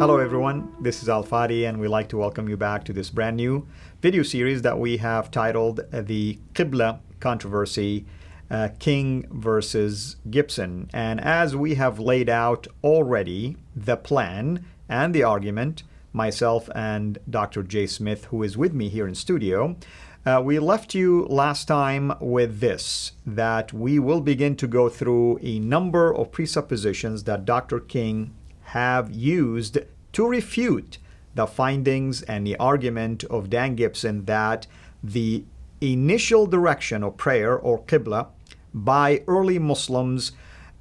Hello everyone, this is Al Fadi and we'd like to welcome you back to this brand new video series that we have titled The Qibla Controversy, King versus Gibson. And as we have laid out already the plan and the argument, myself and Dr. Jay Smith, who is with me here in studio, we left you last time with this, that we will begin to go through a number of presuppositions that Dr. King have used to refute the findings and the argument of Dan Gibson that the initial direction of prayer or Qibla by early Muslims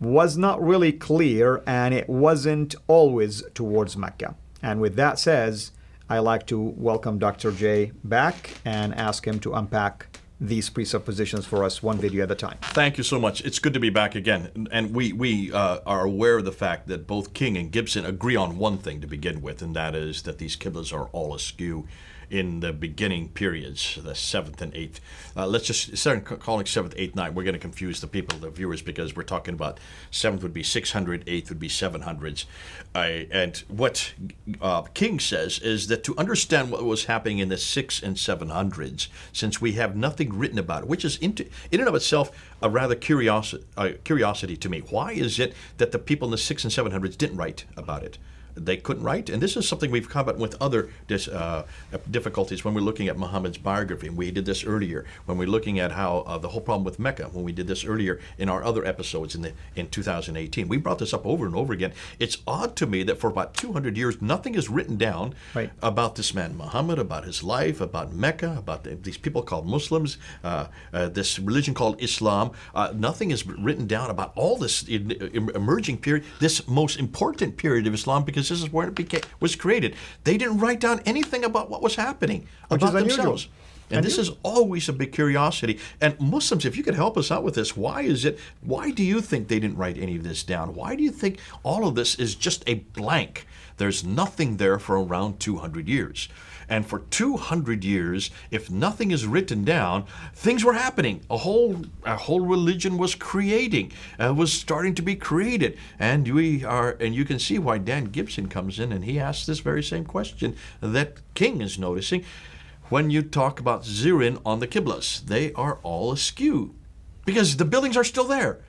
was not really clear and it wasn't always towards Mecca. And with that says, I'd like to welcome Dr. J back and ask him to unpack these presuppositions for us one video at a time. Thank you so much. It's good to be back again. And we are aware of the fact that both King and Gibson agree on one thing to begin with, and that is that these Qiblas are all askew in the beginning periods, the 7th and 8th. Let's just start calling 7th, 8th, 9th. We're going to confuse the people, the viewers, because we're talking about 7th would be 600, 8th would be 700s. And what King says is that to understand what was happening in the 6 and 700s, since we have nothing written about it, which is in and of itself a rather curiosity to me. Why is it that the people in the 6 and 700s didn't write about it? They couldn't write, and this is something we've come up with other difficulties when we're looking at Muhammad's biography, and we did this earlier when we're looking at how the whole problem with Mecca, when we did this earlier in our other episodes in 2018. We brought this up over and over again. It's odd to me that for about 200 years nothing is written down about this man Muhammad, about his life, about Mecca, about these people called Muslims, this religion called Islam. Nothing is written down about all this emerging period, this most important period of Islam, because this is where it was created. They didn't write down anything about what was happening about themselves. And this is always a big curiosity. And Muslims, if you could help us out with this, why do you think they didn't write any of this down? Why do you think all of this is just a blank? There's nothing there for around 200 years. And for 200 years, if nothing is written down, things were happening. A whole religion was was starting to be created. And you can see why Dan Gibson comes in and he asks this very same question that King is noticing. When you talk about zeroing on the Qiblas, they are all askew because the buildings are still there.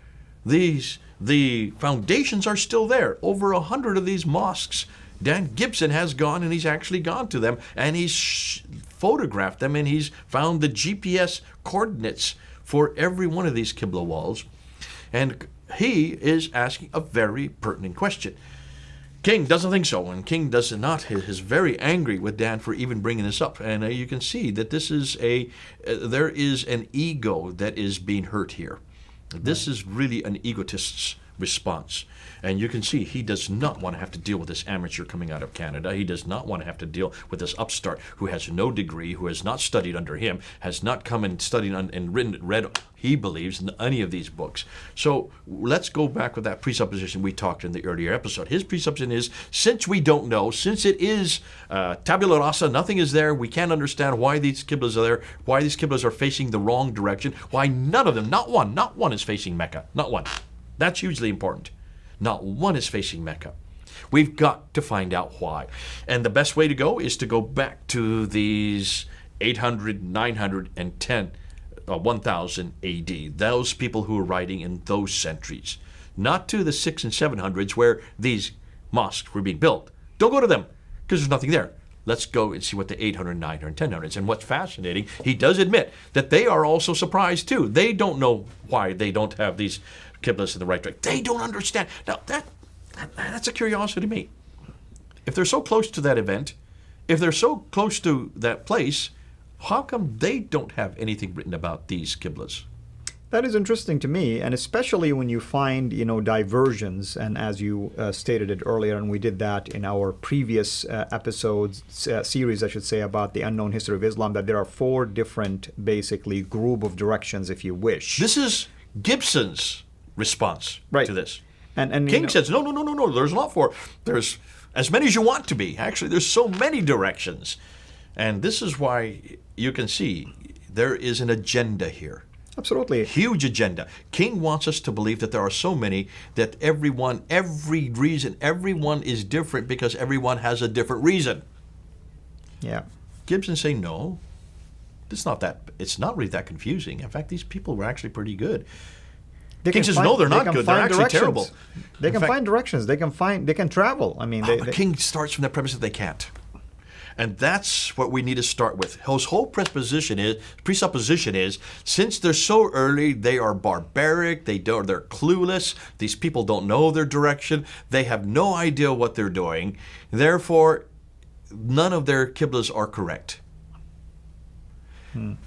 The foundations are still there. Over 100 of these mosques, Dan Gibson has gone and he's actually gone to them and he's photographed them and he's found the GPS coordinates for every one of these Qibla walls. And he is asking a very pertinent question. King doesn't think so, and King does not. Is very angry with Dan for even bringing this up. And you can see that this is there is an ego that is being hurt here. This is really an egotist's response. And you can see he does not want to have to deal with this amateur coming out of Canada. He does not want to have to deal with this upstart who has no degree, who has not studied under him, has not come and studied and read, he believes, in any of these books. So let's go back with that presupposition we talked in the earlier episode. His presupposition is, since we don't know, since it is tabula rasa, nothing is there, we can't understand why these Qiblas are there, why these Qiblas are facing the wrong direction, why none of them, not one is facing Mecca, not one. That's hugely important. Not one is facing Mecca. We've got to find out why. And the best way to go is to go back to these 800, 900, and 1000 AD. Those people who were writing in those centuries. Not to the 6 and 700s where these mosques were being built. Don't go to them because there's nothing there. Let's go and see what the 800, 900, and 1000s. And what's fascinating, he does admit that they are also surprised too. They don't know why they don't have these Qiblas in the right direction. They don't understand. Now, that's a curiosity to me. If they're so close to that event, if they're so close to that place, how come they don't have anything written about these Qiblas? That is interesting to me, and especially when you find, diversions, and as you stated it earlier, and we did that in our previous episodes, series, I should say, about the unknown history of Islam, that there are 4 different, basically, group of directions, if you wish. This is Gibson's response to this. And King says, no, there's not 4. There's as many as you want to be. Actually, there's so many directions. And this is why you can see there is an agenda here. Absolutely. Huge agenda. King wants us to believe that there are so many that everyone is different because everyone has a different reason. Yeah. Gibson say no. It's not really that confusing. In fact, these people were actually pretty good. King says no, they're not good. They're actually terrible. They can find directions. They can travel. I mean, King starts from the premise that they can't. And that's what we need to start with. His whole presupposition is, since they're so early, they are barbaric, they're clueless, these people don't know their direction, they have no idea what they're doing, therefore, none of their Qiblas are correct.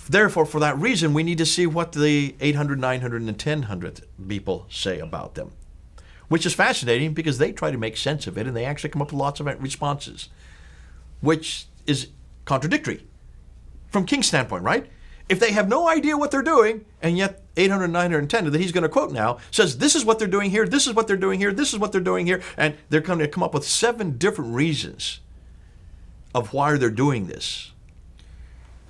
Therefore, for that reason, we need to see what the 800, 900, and 1000 people say about them, which is fascinating because they try to make sense of it and they actually come up with lots of responses, which is contradictory from King's standpoint, right? If they have no idea what they're doing, and yet 800, 910 that he's going to quote now says this is what they're doing here, this is what they're doing here, this is what they're doing here, and they're going to come up with 7 different reasons of why they're doing this,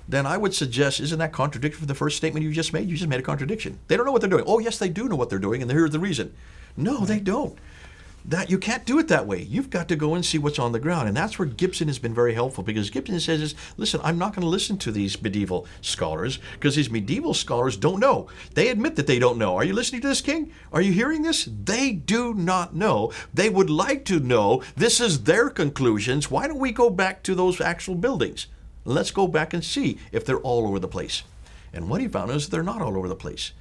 then I would suggest, isn't that contradictory from the first statement you just made? You just made a contradiction. They don't know what they're doing. Oh, yes, they do know what they're doing, and here's the reason. No, they don't. You can't do it that way. You've got to go and see what's on the ground. And that's where Gibson has been very helpful, because Gibson says, listen, I'm not going to listen to these medieval scholars because these medieval scholars don't know. They admit that they don't know. Are you listening to this, King? Are you hearing this? They do not know. They would like to know. This is their conclusions. Why don't we go back to those actual buildings? Let's go back and see if they're all over the place. And what he found is they're not all over the place.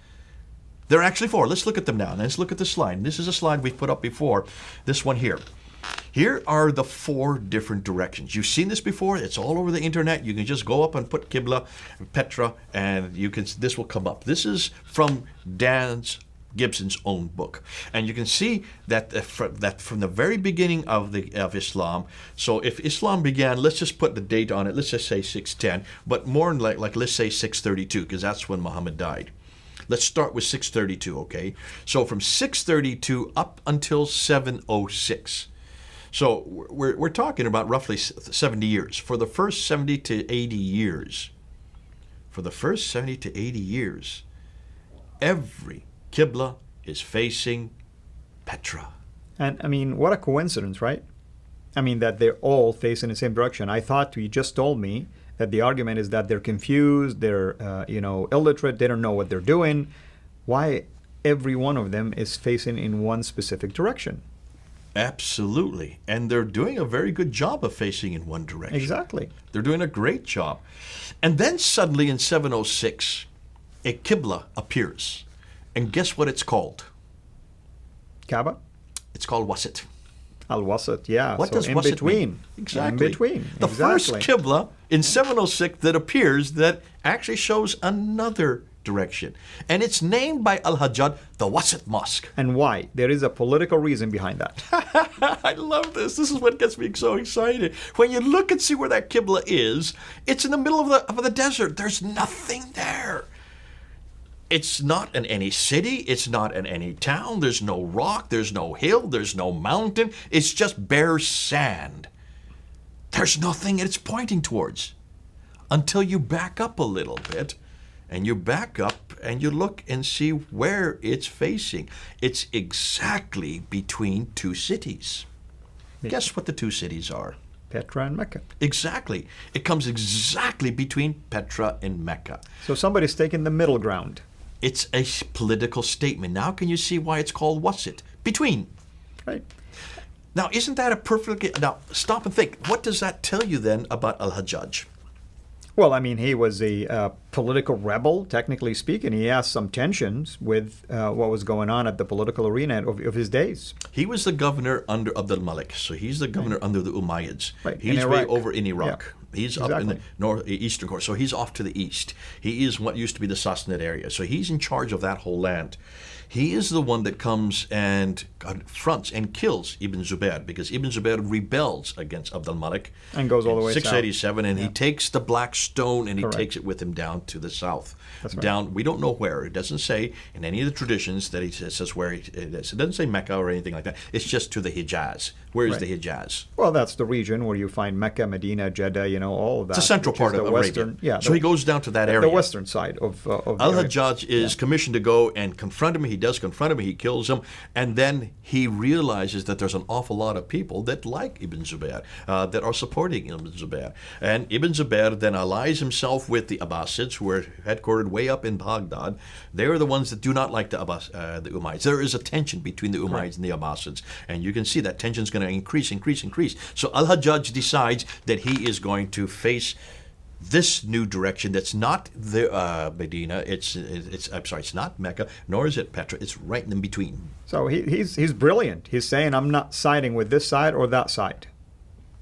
There are actually 4. Let's look at them now. Let's look at the slide. This is a slide we've put up before. This one here. Here are the 4 different directions. You've seen this before. It's all over the internet. You can just go up and put Qibla, Petra, and this will come up. This is from Gibson's own book, and you can see that from the very beginning of Islam. So if Islam began, let's just put the date on it. Let's just say 610, but more like let's say 632, because that's when Muhammad died. Let's start with 632, okay? So from 632 up until 706. So we're talking about roughly 70 years. For the first 70 to 80 years, every Qibla is facing Petra. And I mean, what a coincidence, right? I mean, that they're all facing the same direction. I thought you just told me that the argument is that they're confused, they're illiterate, they don't know what they're doing. Why every one of them is facing in one specific direction? Absolutely. And they're doing a very good job of facing in one direction. Exactly. They're doing a great job. And then suddenly in 706, a Qibla appears. And guess what it's called? Kaaba? It's called Wasit. Al-Wasat, yeah. What does in Wasit between. mean? Exactly. In between. The first Qibla in 706 that appears that actually shows another direction. And it's named by Al-Hajjaj the Wasit Mosque. And why? There is a political reason behind that. I love this. This is what gets me so excited. When you look and see where that Qibla is, it's in the middle of the desert. There's nothing there. It's not in any city. It's not in any town. There's no rock. There's no hill. There's no mountain. It's just bare sand. There's nothing it's pointing towards until you back up a little bit, and you back up and you look and see where it's facing. It's exactly between 2 cities. Guess what the 2 cities are? Petra and Mecca. Exactly. It comes exactly between Petra and Mecca. So somebody's taking the middle ground. It's a political statement. Now can you see why it's called Wasit? Between. Right. Now, isn't that a perfectly... Now, stop and think. What does that tell you then about Al-Hajjaj? Well, I mean, he was a political rebel, technically speaking. He has some tensions with what was going on at the political arena of his days. He was the governor under Abdul Malik, so he's the governor under the Umayyads. Right. He's way over in Iraq. Yeah. He's up in the eastern coast, so he's off to the east. He is what used to be the Sassanid area, so he's in charge of that whole land. He is the one that comes and confronts and kills Ibn Zubayr, because Ibn Zubayr rebels against Abdul Malik. And goes all the way 687, south. and he takes the black stone and he takes it with him down to the south. That's right. Down, we don't know where. It doesn't say in any of the traditions that it says where it is. It doesn't say Mecca or anything like that. It's just to the Hijaz. Where is Right. the Hijaz? Well, that's the region where you find Mecca, Medina, Jeddah, all of that. It's a central which is part of the Arabia. western, yeah. So he goes down to that area. The western side of the area. Al-Hajjaj is commissioned to go and confront him. He does confront him. He kills him. And then he realizes that there's an awful lot of people that like Ibn Zubayr, that are supporting Ibn Zubayr. And Ibn Zubayr then allies himself with the Abbasids, who are headquartered way up in Baghdad. They're the ones that do not like the Umayyads. There is a tension between the Umayyads and the Abbasids. And you can see that tension is going to increase. So Al-Hajjaj decides that he is going to face this new direction that's not the Medina, it's not Mecca, nor is it Petra, it's right in between. So he's brilliant. He's saying, I'm not siding with this side or that side.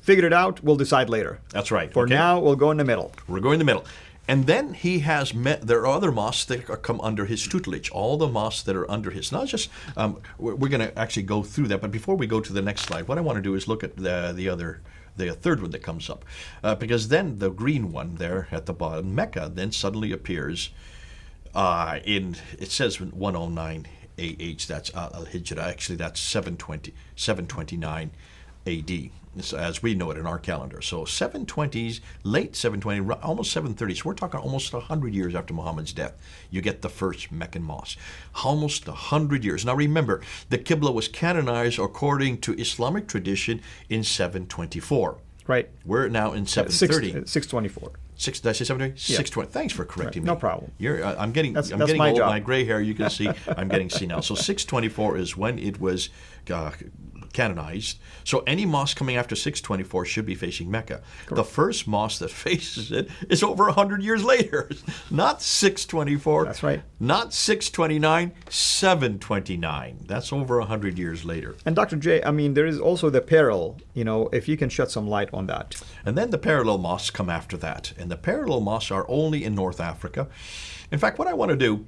Figure it out, we'll decide later. That's right. For now, we'll go in the middle. We're going in the middle. And then he has there are other mosques that come under his tutelage, all the mosques that are under his. Not just, we're going to actually go through that, but before we go to the next slide, what I want to do is look at the third one that comes up. Because then the green one there at the bottom, Mecca, then suddenly appears it says 109 AH, that's Al-Hijrah. Actually, that's 729 AD. As we know it in our calendar. So 720s, late 720, almost 730. So we're talking almost 100 years after Muhammad's death. You get the first Meccan mosque. Almost 100 years. Now remember, the Qibla was canonized according to Islamic tradition in 724. Right. We're now in 730. 624. Did I say 720? Yeah. 620. Thanks for correcting me. No problem. I'm getting That's old. my job. My gray hair, you can see, I'm getting senile. So 624 is when it was canonized. So any mosque coming after 624 should be facing Mecca. Correct. The first mosque that faces it is over 100 years later. Not 624. That's right. Not 629, 729. That's over 100 years later. And Dr. J, there is also the parallel, if you can shed some light on that. And then the parallel mosques come after that. And the parallel mosques are only in North Africa. In fact, what I want to do,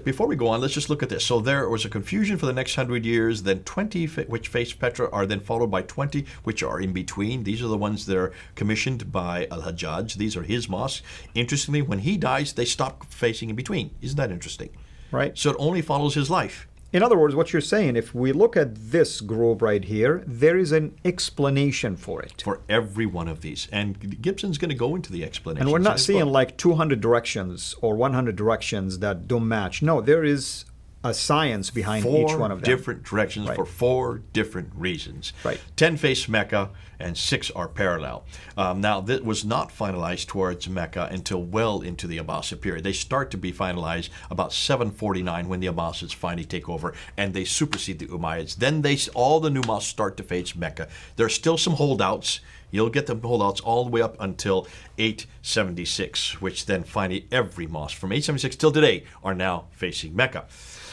before we go on, let's just look at this. So there was a confusion for the next 100 years, then 20 which face Petra are then followed by 20 which are in between. These are the ones that are commissioned by Al-Hajjaj. These are his mosques. Interestingly, when he dies, they stop facing in between. Isn't that interesting? Right. So it only follows his life. In other words, what you're saying, if we look at this group right here, there is an explanation for it. For every one of these. And Gibson's going to go into the explanation. And we're not seeing like 200 directions or 100 directions that don't match. No, there is a science behind each one of them. 4 different directions for 4 different reasons. Right. 10 face Mecca and 6 are parallel. Now, that was not finalized towards Mecca until well into the Abbasid period. They start to be finalized about 749 when the Abbasids finally take over and they supersede the Umayyads. Then all the new mosques start to face Mecca. There are still some holdouts. You'll get the holdouts all the way up until 876, which then finally every mosque from 876 till today are now facing Mecca.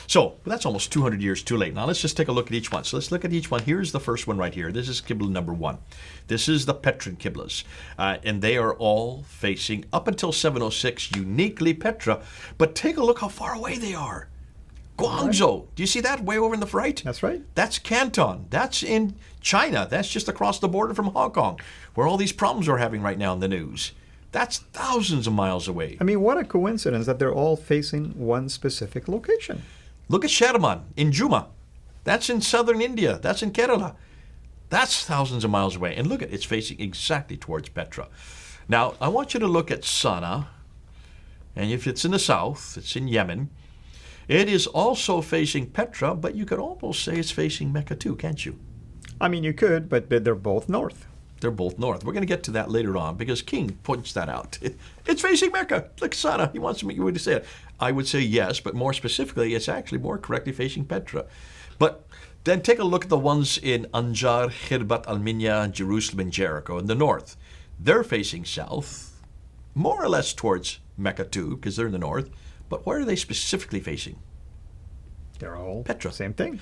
So that's almost 200 years too late. Now let's just take a look at each one. So let's look at each one. Here's the first one right here. This is Qibla number 1. This is the Petran Qiblas. And they are all facing, up until 706, uniquely Petra. But take a look how far away they are. Guangzhou. Right. Do you see that way over in the right? That's right. That's Canton. That's in China. That's just across the border from Hong Kong, where all these problems we're having right now in the news. That's thousands of miles away. What a coincidence that they're all facing one specific location. Look at Sherman in Juma. That's in southern India. That's in Kerala. That's thousands of miles away. And look at it's facing exactly towards Petra. Now, I want you to look at Sana'a. And if it's in the south, it's in Yemen. It is also facing Petra, but you could almost say it's facing Mecca too, can't you? You could, but they're both north. They're both north. We're going to get to that later on because King points that out. It's facing Mecca. Look, Sana'a. He wants me to say it. I would say yes, but more specifically, it's actually more correctly facing Petra. But then take a look at the ones in Anjar, Khirbat, Al-Minya, Jerusalem, and Jericho in the north. They're facing south, more or less towards Mecca too, because they're in the north. But where are they specifically facing? They're all Petra. Same thing.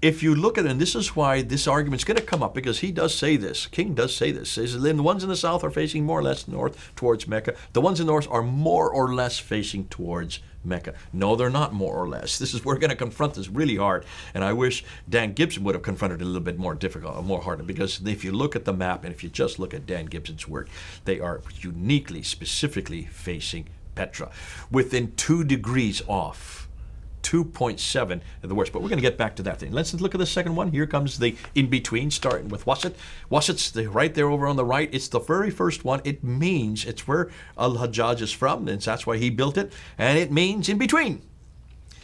If you look at it, and this is why this argument's going to come up, because he does say this, King does say this, says the ones in the south are facing more or less north towards Mecca. The ones in the north are more or less facing towards Mecca. No, they're not more or less. We're going to confront this really hard, and I wish Dan Gibson would have confronted it a little bit more difficult, more harder, because if you look at the map, and if you just look at Dan Gibson's work, they are uniquely, specifically facing Petra, within 2 degrees off. 2.7 at the worst. But we're going to get back to that thing. Let's look at the second one. Here comes the in-between, starting with Wasit. Wasit's right there over on the right. It's the very first one. It means it's where Al-Hajjaj is from, and that's why he built it. And it means in between.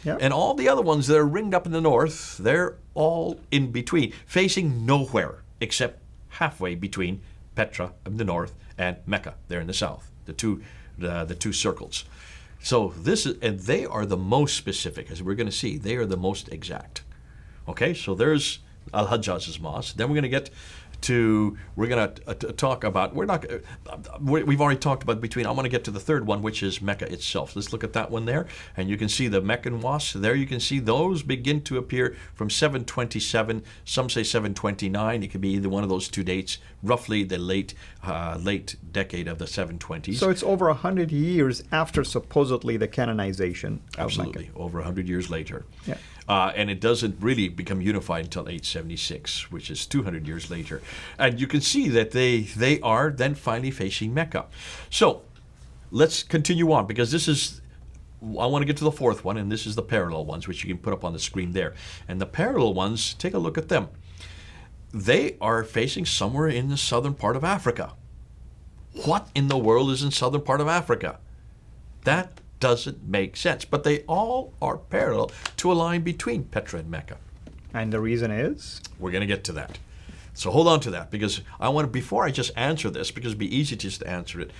Yep. And all the other ones that are ringed up in the north, they're all in between, facing nowhere except halfway between Petra in the north and Mecca there in the south, the two circles. So this is, and they are the most specific, as we're going to see. They are the most exact. Okay, so there's Al-Hajjaj's mosque. Then we're going to get to, we're going to talk about, we've already talked about between, I want to get to the third one, which is Mecca itself. Let's look at that one there. And you can see the Meccan mosques. There you can see those begin to appear from 727. Some say 729. It could be either one of those two dates, roughly the late decade of the 720s. So it's over 100 years after supposedly the canonization of Absolutely, Mecca. over 100 years later. Yeah. And it doesn't really become unified until 876, which is 200 years later. And you can see that they are then finally facing Mecca. So let's continue on, because this is, I want to get to the fourth one, and this is the parallel ones, which you can put up on the screen there. And the parallel ones, take a look at them. They are facing somewhere in the southern part of Africa. What in the world is in southern part of Africa? That doesn't make sense. But they all are parallel to a line between Petra and Mecca. And the reason is? We're going to get to that. So hold on to that, because I want to, before I just answer this, because it'd be easy just to answer it,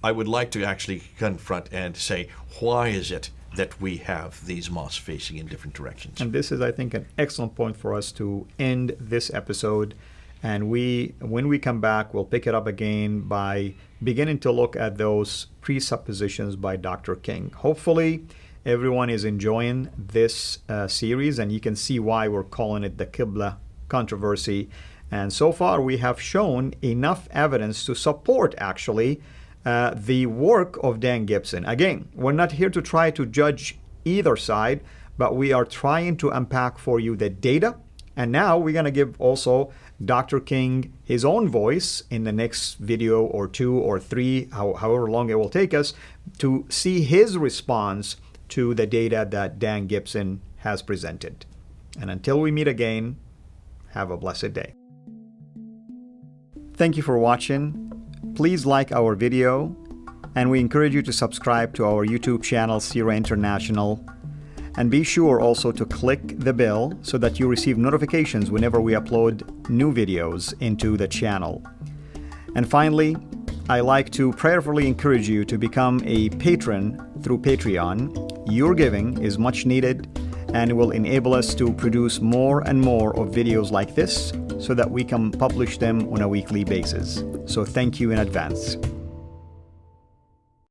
I would like to actually confront and say, why is it that we have these mosques facing in different directions? And this is, I think, an excellent point for us to end this episode. And when we come back, we'll pick it up again by beginning to look at those presuppositions by Dr. King. Hopefully, everyone is enjoying this series, and you can see why we're calling it the Qibla controversy. And so far, we have shown enough evidence to support, actually, the work of Dan Gibson. Again, we're not here to try to judge either side, but we are trying to unpack for you the data. And now we're going to give also Dr. King his own voice in the next video or 2 or 3, however long it will take us, to see his response to the data that Dan Gibson has presented. And until we meet again, have a blessed day. Thank you for watching. Please like our video, and we encourage you to subscribe to our YouTube channel, Sira International. And be sure also to click the bell so that you receive notifications whenever we upload new videos into the channel. And finally, I like to prayerfully encourage you to become a patron through Patreon. Your giving is much needed and will enable us to produce more and more of videos like this so that we can publish them on a weekly basis. So thank you in advance.